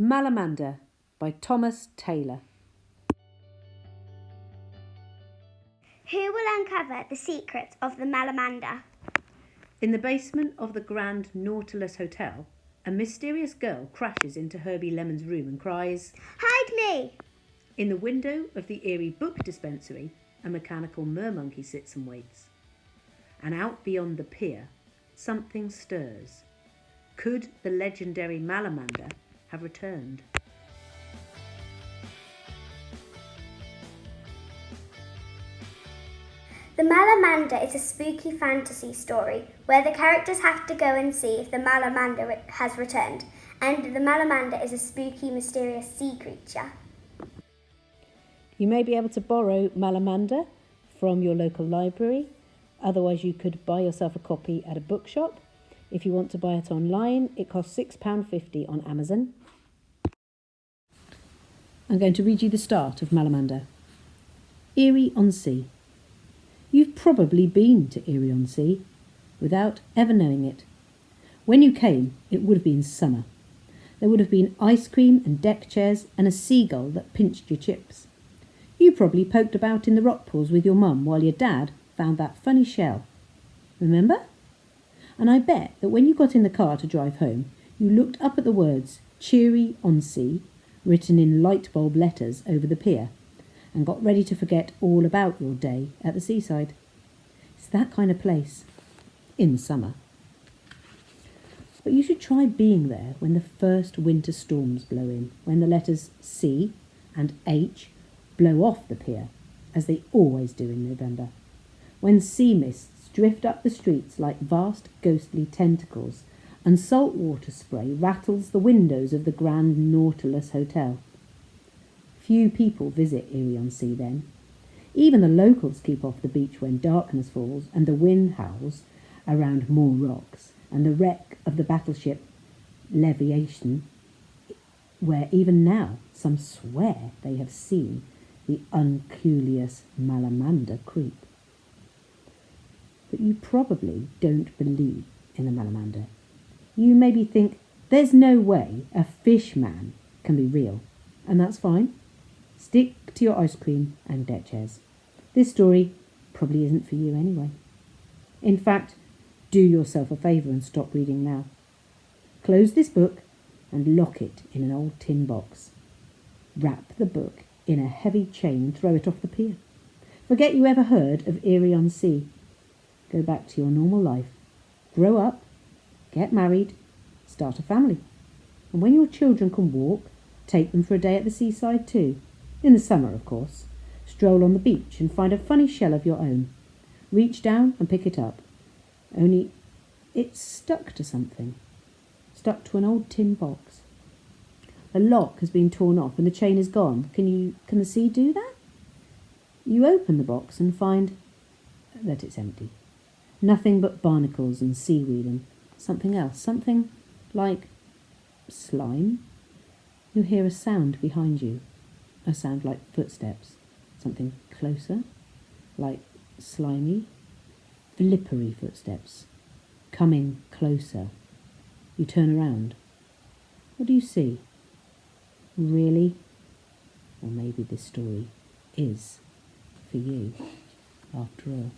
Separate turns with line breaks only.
Malamander by Thomas Taylor.
Who will uncover the secret of the Malamander?
In the basement of the Grand Nautilus Hotel, a mysterious girl crashes into Herbie Lemon's room and cries,
"Hide me!"
In the window of the eerie book dispensary, a mechanical mermonkey sits and waits. And out beyond the pier, something stirs. Could the legendary Malamander have returned?
The Malamander is a spooky fantasy story where the characters have to go and see if the Malamander has returned, and the Malamander is a spooky, mysterious sea creature.
You may be able to borrow Malamander from your local library. Otherwise, you could buy yourself a copy at a bookshop. If you want to buy it online, it costs £6.50 on Amazon. I'm going to read you the start of Malamander. Erie-on-Sea. You've probably been to Erie-on-Sea without ever knowing it. When you came, it would have been summer. There would have been ice cream and deck chairs and a seagull that pinched your chips. You probably poked about in the rock pools with your mum while your dad found that funny shell. Remember? And I bet that when you got in the car to drive home, you looked up at the words "Cheery on Sea" written in light bulb letters over the pier and got ready to forget all about your day at the seaside. It's that kind of place. In the summer. But you should try being there when the first winter storms blow in, when the letters C and H blow off the pier, as they always do in November, when sea mists drift up the streets like vast ghostly tentacles and salt water spray rattles the windows of the Grand Nautilus Hotel. Few people visit Erie-on-Sea then. Even the locals keep off the beach when darkness falls and the wind howls around more rocks and the wreck of the battleship Leviathan, where even now some swear they have seen the uncurious Malamander creep. But you probably don't believe in the Malamander. You maybe think there's no way a fish man can be real, and that's fine. Stick to your ice cream and deck chairs. This story probably isn't for you anyway. In fact, do yourself a favour and stop reading now. Close this book and lock it in an old tin box. Wrap the book in a heavy chain and throw it off the pier. Forget you ever heard of Erie-on-Sea. Go back to your normal life. Grow up, get married, start a family. And when your children can walk, take them for a day at the seaside too. In the summer, of course. Stroll on the beach and find a funny shell of your own. Reach down and pick it up. Only it's stuck to something. Stuck to an old tin box. The lock has been torn off and the chain is gone. Can the sea do that? You open the box and find that it's empty. Nothing but barnacles and seaweed and something else. Something like slime. You hear a sound behind you. A sound like footsteps. Something closer. Like slimy, flippery footsteps. Coming closer. You turn around. What do you see? Really? Or maybe this story is for you, after all.